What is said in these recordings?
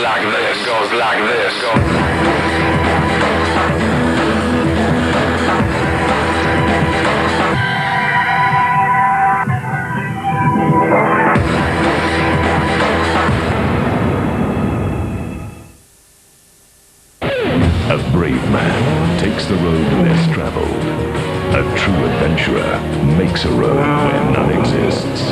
like this, goes like this, goes. A brave man takes the road less traveled. A true adventurer makes a road where none exists.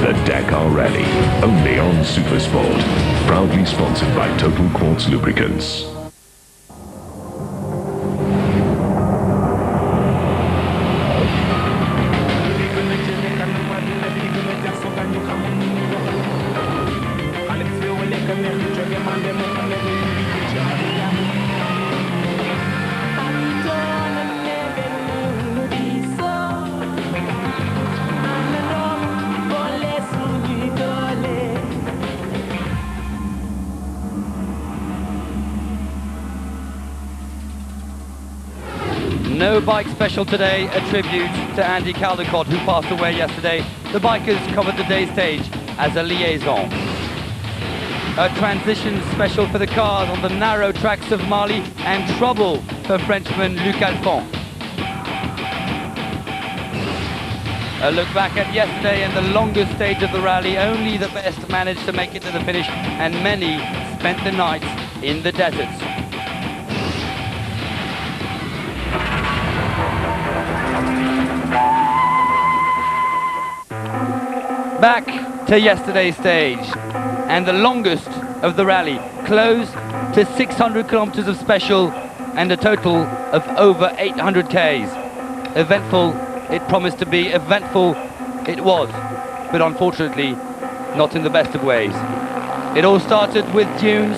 The Dakar Rally, only on Supersport. Proudly sponsored by Total Quartz Lubricants. No bike special today, a tribute to Andy Caldecott, who passed away yesterday. The bikers covered the day stage as a liaison. A transition special for the cars on the narrow tracks of Mali, and trouble for Frenchman Luc Alphand. A look back at yesterday and the longest stage of the rally. Only the best managed to make it to the finish, and many spent the night in the deserts. Back to yesterday's stage, and the longest of the rally, close to 600 kilometers of special and a total of over 800 Ks. Eventful it promised to be, eventful it was, but unfortunately not in the best of ways. It all started with dunes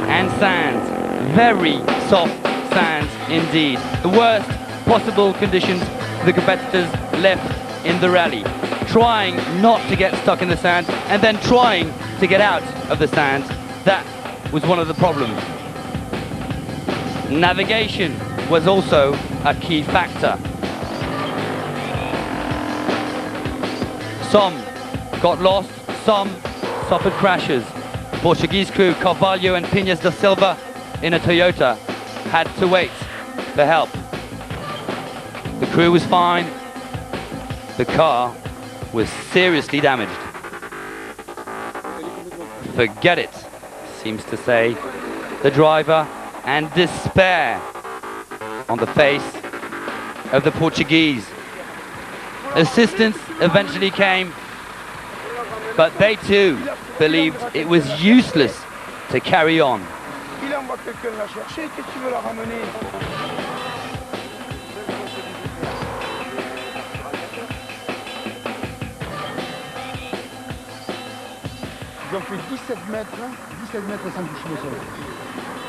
and sands, very soft sands indeed. The worst possible conditions the competitors left in the rally, trying not to get stuck in the sand and then trying to get out of the sand. That was one of the problems. Navigation was also a key factor. Some got lost, some suffered crashes. Portuguese crew Carvalho and Pinhas da Silva in a Toyota had to wait for help. The crew was fine. The car was seriously damaged. Forget it, seems to say the driver, and despair on the face of the Portuguese. Assistance eventually came, but they too believed it was useless to carry on.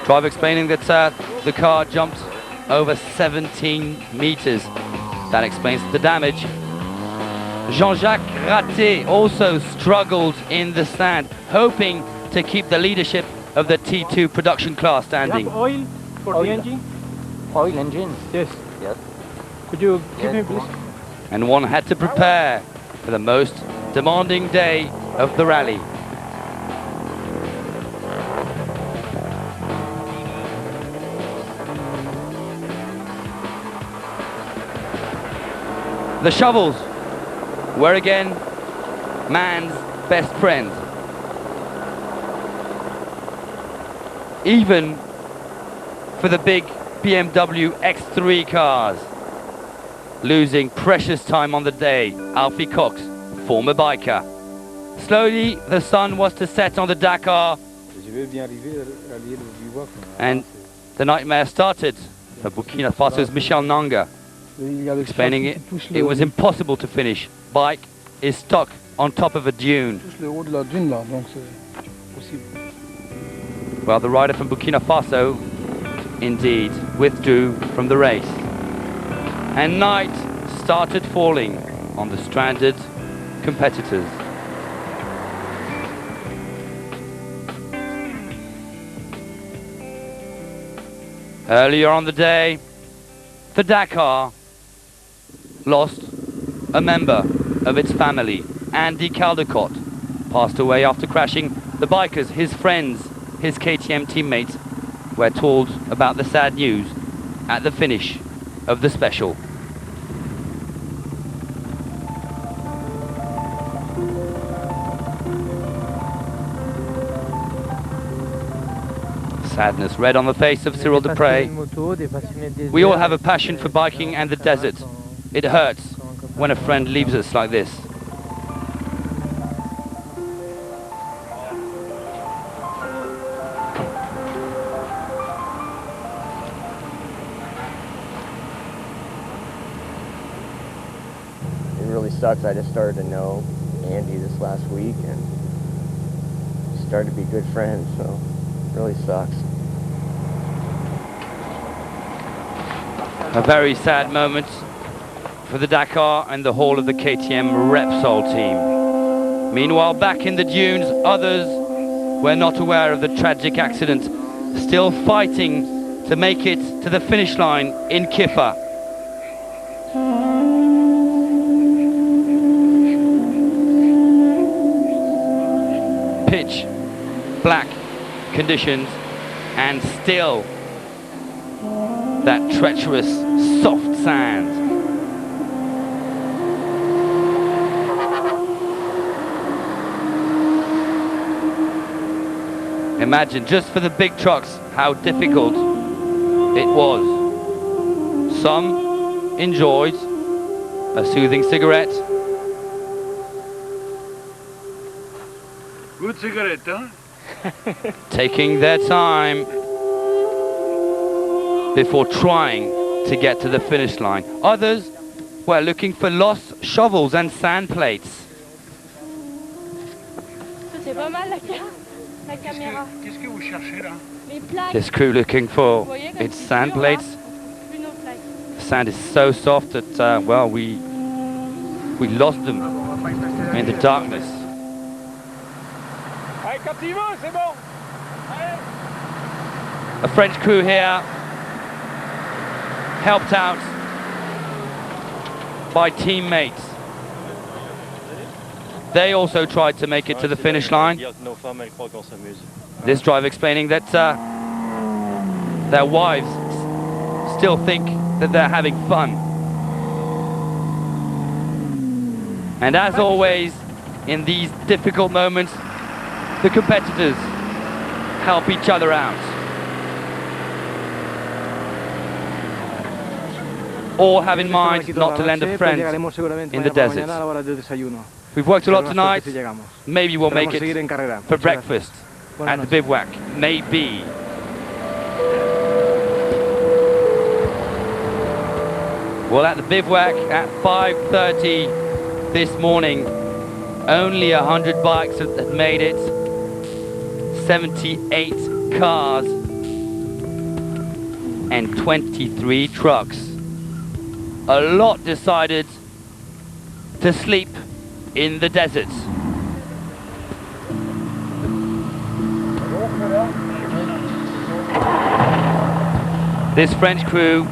Driver explaining that the car jumped over 17 meters. That explains the damage. Jean-Jacques Raté also struggled in the sand, hoping to keep the leadership of the T2 production class standing. You have oil for the engine? Oil engine? Yes. Yes. Could you give me please? And one had to prepare for the most demanding day of the rally. The shovels were again man's best friend. Even for the big BMW X3 cars. Losing precious time on the day, Alfie Cox, former biker. Slowly the sun was to set on the Dakar, and the nightmare started for Burkina Faso's Michel Nanga, explaining it was impossible to finish. Bike is stuck on top of a dune. Well, the rider from Burkina Faso indeed withdrew from the race, and night started falling on the stranded competitors. Earlier on the day, the Dakar lost a member of its family. Andy Caldecott passed away after crashing. The bikers, his friends, his KTM teammates were told about the sad news at the finish of the special. Sadness read on the face of Cyril Dupre. We all have a passion for biking and the desert. It hurts when a friend leaves us like this. It really sucks. I just started to know Andy this last week and started to be good friends, so it really sucks. A very sad moment for the Dakar and the whole of the KTM Repsol team. Meanwhile, back in the dunes, others were not aware of the tragic accident, still fighting to make it to the finish line in Kiffa. Pitch black conditions, and still that treacherous soft sand. Imagine just for the big trucks how difficult it was. Some enjoyed a soothing cigarette. Good cigarette, huh? Taking their time before trying to get to the finish line. Others were looking for lost shovels and sand plates. C'est pas mal la caméra. Qu'est-ce que vous cherchez là? Les plaques. This crew looking for its sand plates. Plus nos plaques. The sand is so soft that, well, we lost them in the darkness. Allez, Captivant, c'est bon. Allez. A French crew here, helped out by teammates. They also tried to make it to the finish line. This driver explaining that their wives still think that they're having fun. And as always, in these difficult moments, the competitors help each other out. All have in mind not to lend a friend in the desert. We've worked a lot tonight. Maybe we'll make it for breakfast at the bivouac. Maybe. Well, at the bivouac at 5:30 this morning, only 100 bikes had made it. 78 cars and 23 trucks. A lot decided to sleep in the desert. This French crew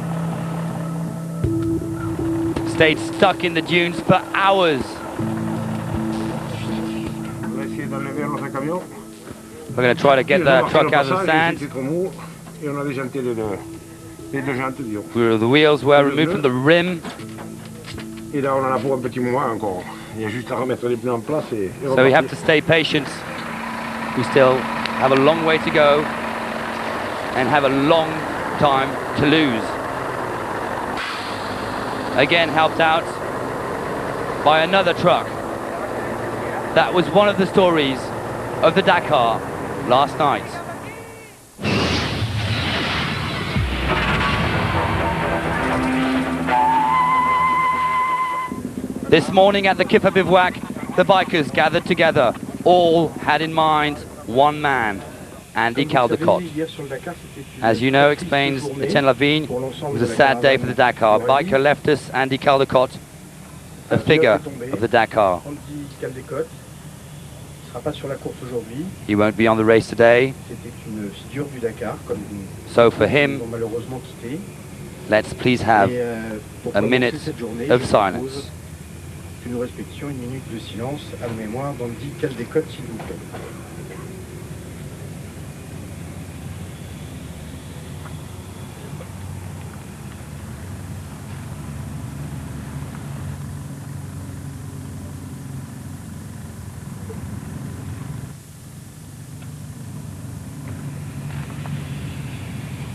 stayed stuck in the dunes for hours. We're going to try to get the truck out of the sand. The wheels were removed from the rim. So we have to stay patient. We still have a long way to go and have a long time to lose. Again, helped out by another truck. That was one of the stories of the Dakar last night. This morning at the Kiffa bivouac, the bikers gathered together. All had in mind one man, Andy Caldecott. As you know, explains Etienne Lavigne, it was a sad day for the Dakar. Biker left us, Andy Caldecott, a figure of the Dakar. He won't be on the race today. So for him, let's please have a minute of silence. Que nous respections une minute de silence à la mémoire d'Andy Caldecott, s'il vous plaît.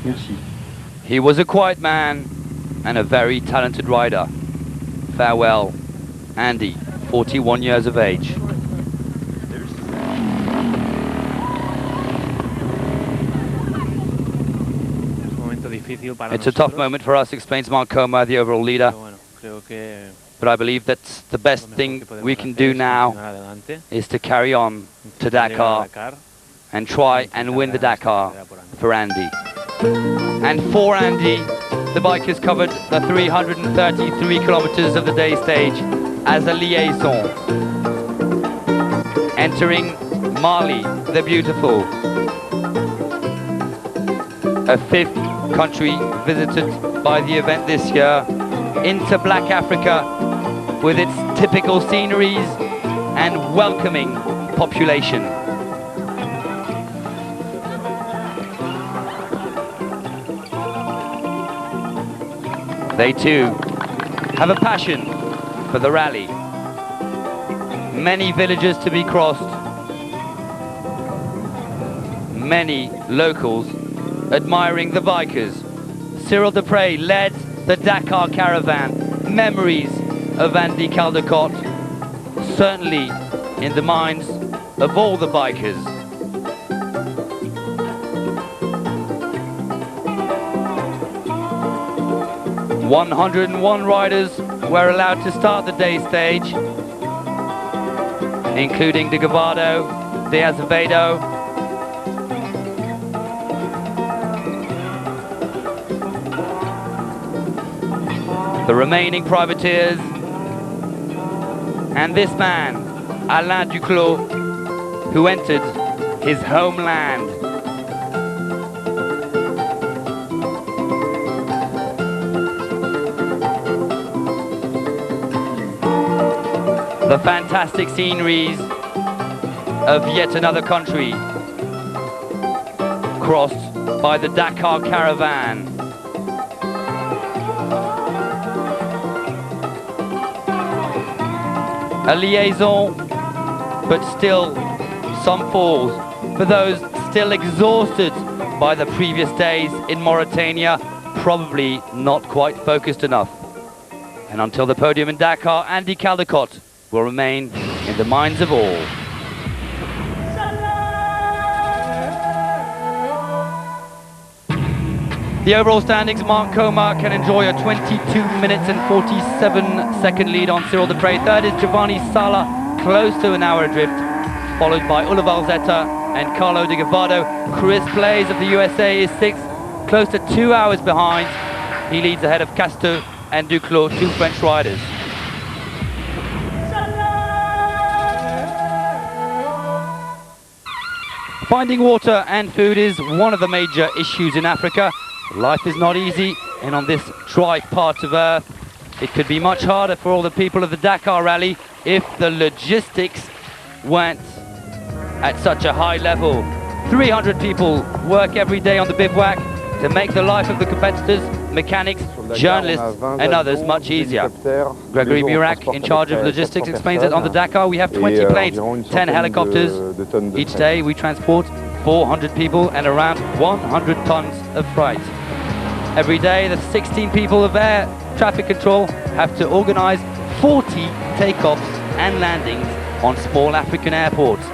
Merci. He was a quiet man and a very talented rider. Farewell, Andy, 41 years of age. It's a tough moment for us, explains Mark Comer, the overall leader. But I believe that the best thing we can do now is to carry on to Dakar and try and win the Dakar for Andy. And for Andy, the bike has covered the 333 kilometers of the day stage as a liaison. Entering Mali, the beautiful. A fifth country visited by the event this year, into Black Africa with its typical sceneries and welcoming population. They too have a passion for the rally. Many villages to be crossed, many locals admiring the bikers. Cyril Dupre led the Dakar caravan. Memories of Andy Caldecott, certainly in the minds of all the bikers. "101 riders were allowed to start the day stage, including De Gavado, De Azevedo, the remaining privateers, and this man, Alain Duclos, who entered his homeland. The fantastic sceneries of yet another country, crossed by the Dakar caravan. A liaison, but still some falls for those still exhausted by the previous days in Mauritania, probably not quite focused enough. And until the podium in Dakar, Andy Caldecott will remain in the minds of all. The overall standings, Mark Comer can enjoy a 22 minutes and 47-second lead on Cyril Dupre. Third is Giovanni Sala, close to an hour adrift, followed by Oliver Zeta and Carlo De Gavado. Chris Blaze of the USA is sixth, close to 2 hours behind. He leads ahead of Casteau and Duclos, two French riders. Finding water and food is one of the major issues in Africa. Life is not easy, and on this dry part of Earth, it could be much harder for all the people of the Dakar Rally if the logistics weren't at such a high level. 300 people work every day on the bivouac to make the life of the competitors, mechanics, journalists and others much easier. Gregory Murak, in charge of logistics, explains that on the Dakar we have 20 planes, 10 helicopters. Each day we transport 400 people and around 100 tons of freight. Every day the 16 people of air traffic control have to organize 40 takeoffs and landings on small African airports.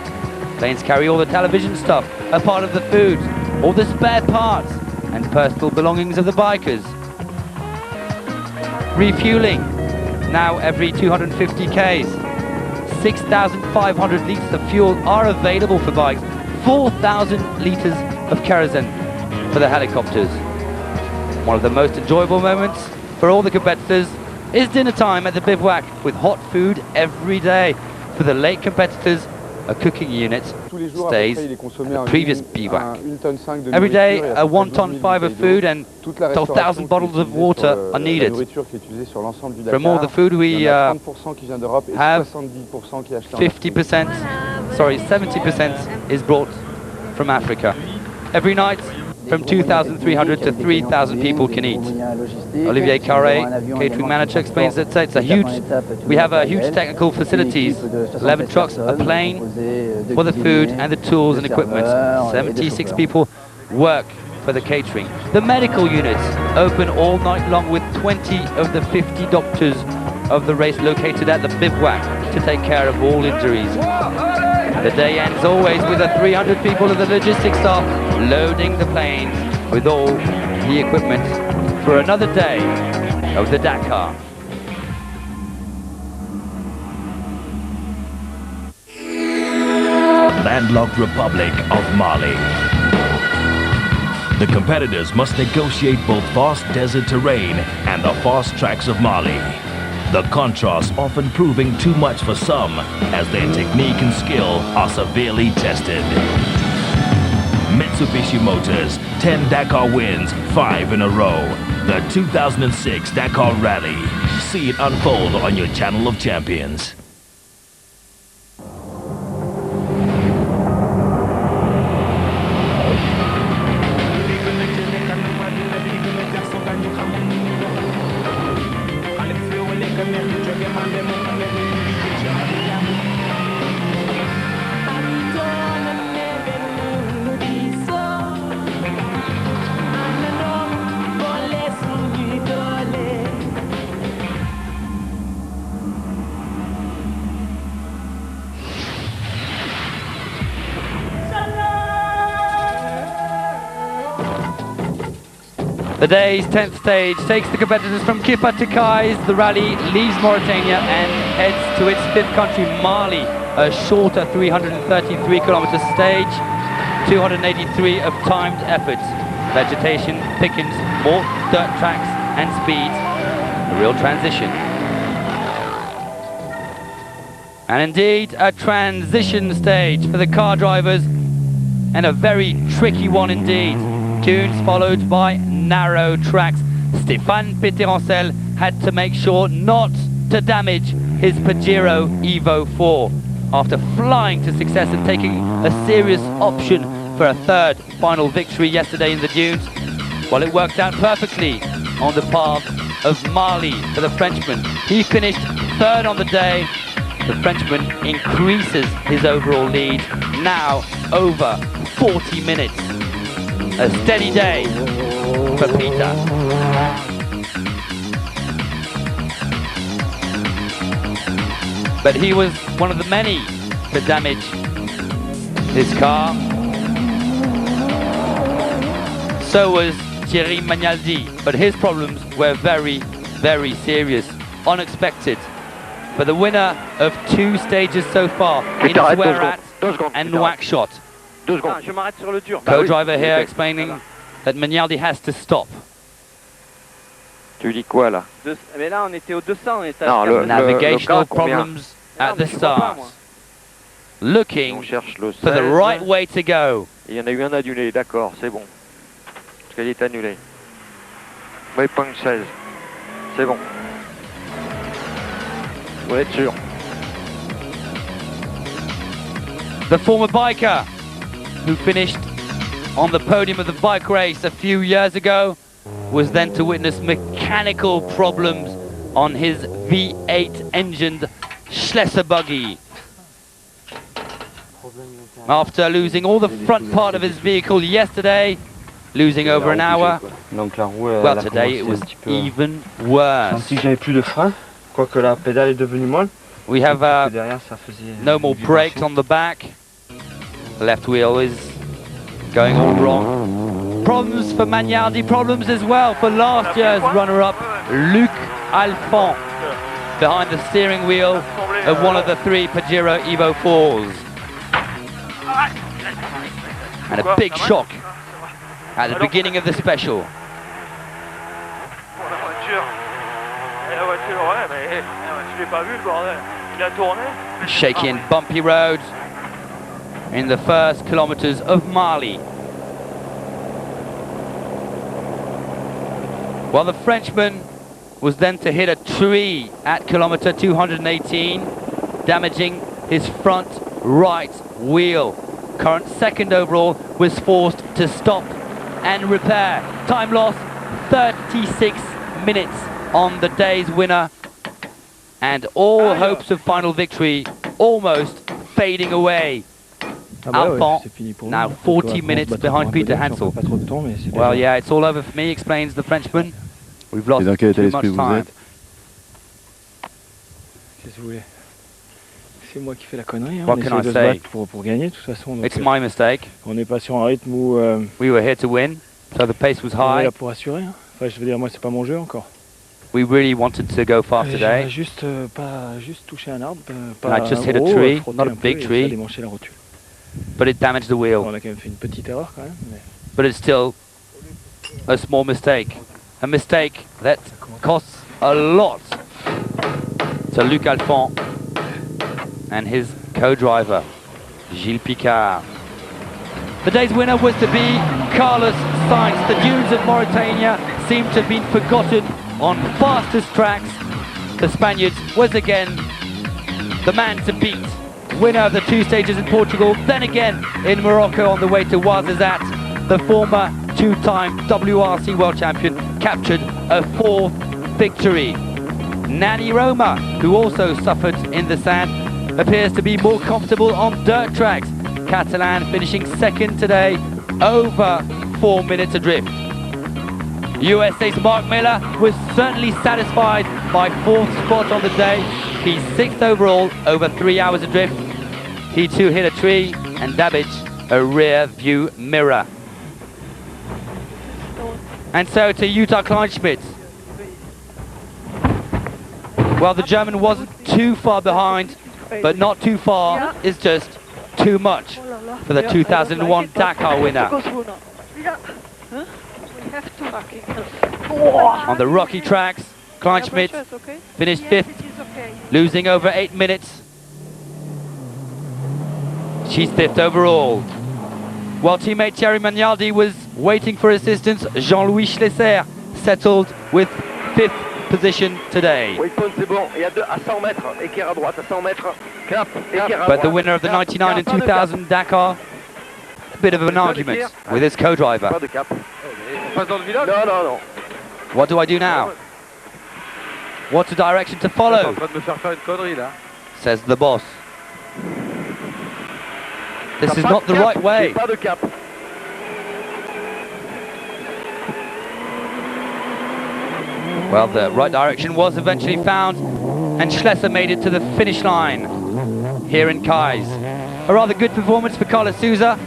Planes carry all the television stuff, a part of the food, all the spare parts and personal belongings of the bikers. Refueling, now every 250 Ks. 6,500 litres of fuel are available for bikes, 4,000 litres of kerosene for the helicopters. One of the most enjoyable moments for all the competitors is dinner time at the bivouac with hot food every day. For the late competitors, a cooking unit stays at the previous bivouac. Every day, a 1.5 ton of food and 1,000 bottles of water are needed. From all the food we have 70% is brought from Africa. Every night, from 2,300 to 3,000 people can eat. Olivier Carré, catering manager, explains that we have a huge technical facilities, 11 trucks, a plane for the food and the tools and equipment. 76 people work for the catering. The medical units open all night long with 20 of the 50 doctors of the race located at the bivouac to take care of all injuries. The day ends always with the 300 people of the logistics staff loading the planes with all the equipment for another day of the Dakar. Landlocked Republic of Mali. The competitors must negotiate both vast desert terrain and the fast tracks of Mali. The contrast often proving too much for some, as their technique and skill are severely tested. Mitsubishi Motors, 10 Dakar wins, 5 in a row. The 2006 Dakar Rally. See it unfold on your channel of champions. The day's 10th stage takes the competitors from Kippa to Kais. The rally leaves Mauritania and heads to its fifth country, Mali. A shorter 333-kilometer stage, 283 of timed efforts. Vegetation thickens, more dirt tracks and speeds. A real transition. And indeed, a transition stage for the car drivers, and a very tricky one indeed. Dunes followed by narrow tracks. Stéphane Péterancel had to make sure not to damage his Pajero Evo 4 after flying to success and taking a serious option for a third final victory yesterday in the dunes. Well, it worked out perfectly on the path of Mali for the Frenchman. He finished third on the day. The Frenchman increases his overall lead, now over 40 minutes. A steady day for Peter. But he was one of the many to damage his car. So was Thierry Magnaldi, but his problems were very, very serious, unexpected. For the winner of 2 stages so far, in Zouerat and Nouakchott. Co-driver here explaining that Magnaldi has to stop. Tu dis quoi là? Mais là, on était au 200, on était Non, à Navigational problems at the start. Looking for the right way to go. Il y en a eu un annulé, d'accord, c'est bon. Parce qu'elle est annulée. Waypoint 16, c'est bon. Pour être sûr. The former biker who finished on the podium of the bike race a few years ago was then to witness mechanical problems on his V8 engined Schlesser buggy. After losing all the front part of his vehicle yesterday, losing over an hour, well, today it was even worse. Si j'avais plus de frein, quoique la pédale est devenue molle. We have Derrière, ça faisait no more brakes on the back. Left wheel is going all wrong. Problems for Magnaldi, problems as well for last year's runner-up, Luc Alphand, behind the steering wheel of one of the 3 Pajero Evo 4s. And a big shock at the beginning of the special. Shaky and bumpy roads in the first kilometers of Mali. Well, the Frenchman was then to hit a tree at kilometer 218, damaging his front right wheel. Current second overall was forced to stop and repair. Time loss, 36 minutes on the day's winner. And all hopes of final victory almost fading away. Alphonse, now 40 minutes behind Peter Hansel. Well, yeah, it's all over for me, explains the Frenchman. We've lost too much time. C'est moi qui fais la connerie. What can I say? Pour gagner, de toute façon. It's my mistake. On n'est pas sur un rythme où. We were here to win, so the pace was high. Pour assurer. Enfin, je veux dire, moi, c'est pas mon jeu encore. We really wanted to go fast today. Juste pas juste touché un arbre. I just hit a tree, not a big tree. Démancher la rotule. But it damaged the wheel. On a quand même fait une petite erreur quand même. Mais... But it's still a small mistake. A mistake that costs a lot to Luc Alphonse and his co-driver, Gilles Picard. The day's winner was to be Carlos Sainz. The dunes of Mauritania seem to have been forgotten on fastest tracks. The Spaniard was again the man to beat. Winner of the 2 stages in Portugal, then again in Morocco on the way to Ouarzazate. The former 2-time WRC World Champion captured a 4th victory. Nani Roma, who also suffered in the sand, appears to be more comfortable on dirt tracks. Catalan finishing 2nd today, over 4 minutes adrift. USA's Mark Miller was certainly satisfied by 4th spot on the day. He's 6th overall, over 3 hours adrift. He too hit a tree and damaged a rear view mirror. And so to Jutta Kleinschmidt. Well, the German wasn't too far behind, but not too far is just too much for the 2001 Dakar winner. On the rocky tracks, Kleinschmidt finished 5th, losing over 8 minutes. She's 5th overall. While teammate Thierry Magnaldi was waiting for assistance, Jean-Louis Schlesser settled with 5th position today. But the winner of the 99 and 2000 Dakar, a bit of an argument with his co-driver. What do I do now? What's the direction to follow? Says the boss. This is not the right way. Well, the right direction was eventually found, and Schlesser made it to the finish line here in Kais. A rather good performance for Carlos Souza.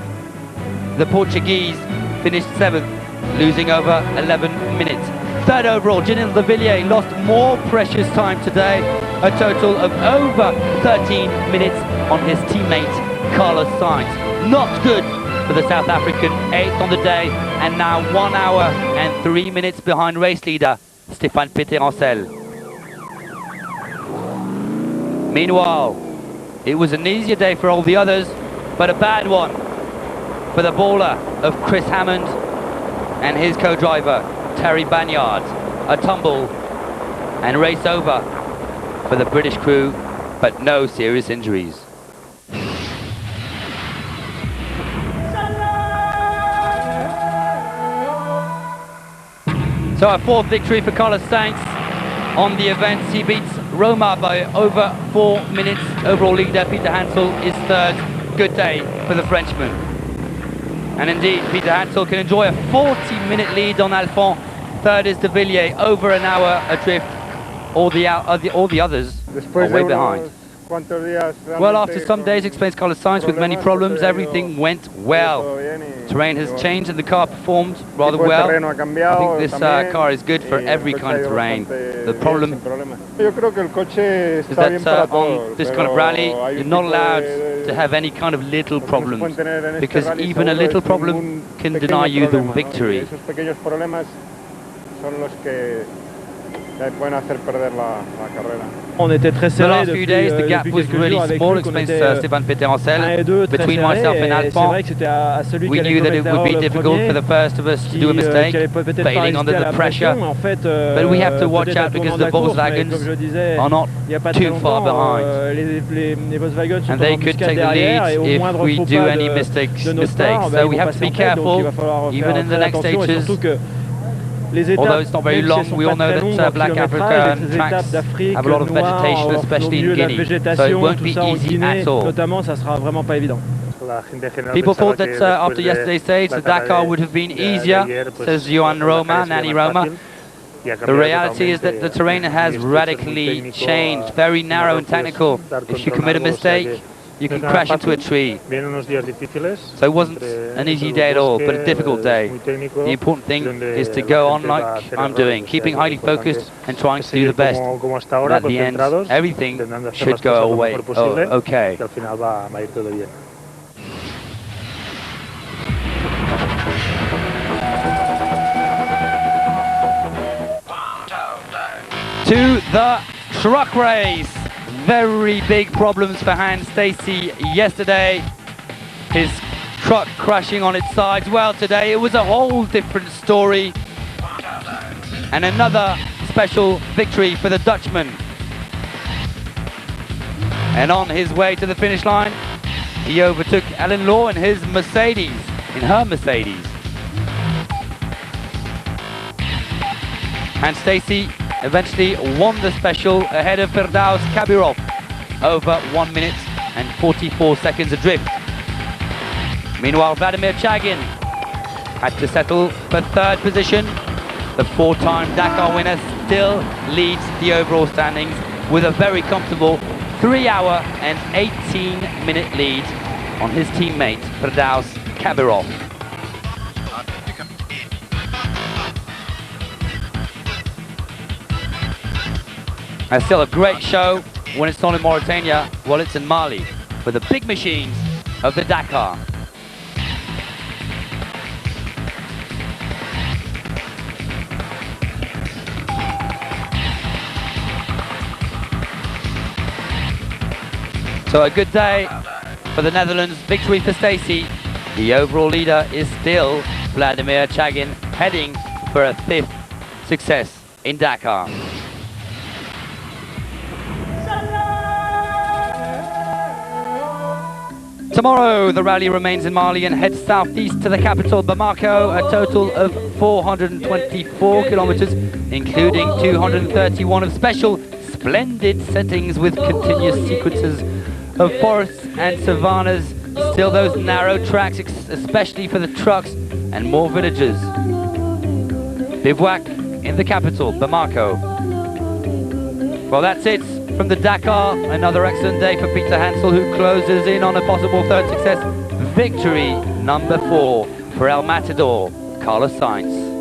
The Portuguese finished 7th, losing over 11 minutes. 3rd overall, Gilles Villiers lost more precious time today, a total of over 13 minutes on his teammate Carlos Sainz. Not good for the South African, 8th on the day, and now 1 hour and 3 minutes behind race leader Stéphane Péterancel. Meanwhile, it was an easier day for all the others, but a bad one for the baller of Chris Hammond and his co-driver Terry Banyard. A tumble and race over for the British crew, but no serious injuries. So a 4th victory for Carlos Sainz on the event. He beats Roma by over 4 minutes. Overall leader Peter Hansel is 3rd. Good day for the Frenchman. And indeed, Peter Hansel can enjoy a 40-minute lead on Alphonse. 3rd is de Villiers, over an hour adrift. All the others are way behind. Well, after some days, explains Carlos Sainz, with many problems, everything went well. Terrain has changed and the car performed rather well. I think this car is good for every kind of terrain. The problem is that on this kind of rally, you're not allowed to have any kind of little problems, because even a little problem can deny you the victory. On était très serré. The last few days, the gap was really small, explains Stéphane Péterancel. Between myself and Alphonse, we knew that it would be difficult for the first of us to do a mistake, failing under the pressure. But we have to watch out because the Volkswagens are not too far behind. And they could take the lead if we do any mistakes. So we have to be careful, even in the next stages. Although it's not very long, we all know that Black African tracks have a lot of vegetation, especially in Guinea, so it won't be easy at all. Notamment, ça sera vraiment pas évident. People thought that after yesterday's stage, the Dakar would have been easier, says Joan Roma, Nani Roma. The reality is that the terrain has radically changed, very narrow and technical. If you commit a mistake, you can crash into a tree. So it wasn't an easy day at all, but a difficult day. The important thing is to go on like I'm doing, keeping highly focused and trying to do the best. And at the end, everything should go away. Okay. To the truck race. Very big problems for Hans Stacey yesterday. His truck crashing on its sides. Well, today it was a whole different story. And another special victory for the Dutchman. And on his way to the finish line, he overtook Ellen Law in his Mercedes, in her Mercedes. And Stacey eventually won the special ahead of Firdaus Kabirov, over 1 minute and 44 seconds adrift. Meanwhile, Vladimir Chagin had to settle for third position. The four-time Dakar winner still leads the overall standings with a very comfortable 3 hour and 18-minute lead on his teammate Firdaus Kabirov. And still a great show when it's not in Mauritania, well, it's in Mali, with the big machines of the Dakar. So a good day for the Netherlands, victory for Stacey. The overall leader is still Vladimir Chagin, heading for a 5th success in Dakar. Tomorrow, the rally remains in Mali and heads southeast to the capital, Bamako, a total of 424 kilometers, including 231 of special, splendid settings with continuous sequences of forests and savannas. Still those narrow tracks, especially for the trucks, and more villages. Bivouac in the capital, Bamako. Well, that's it from the Dakar. Another excellent day for Peter Hansel, who closes in on a possible 3rd success. Victory number 4 for El Matador, Carlos Sainz.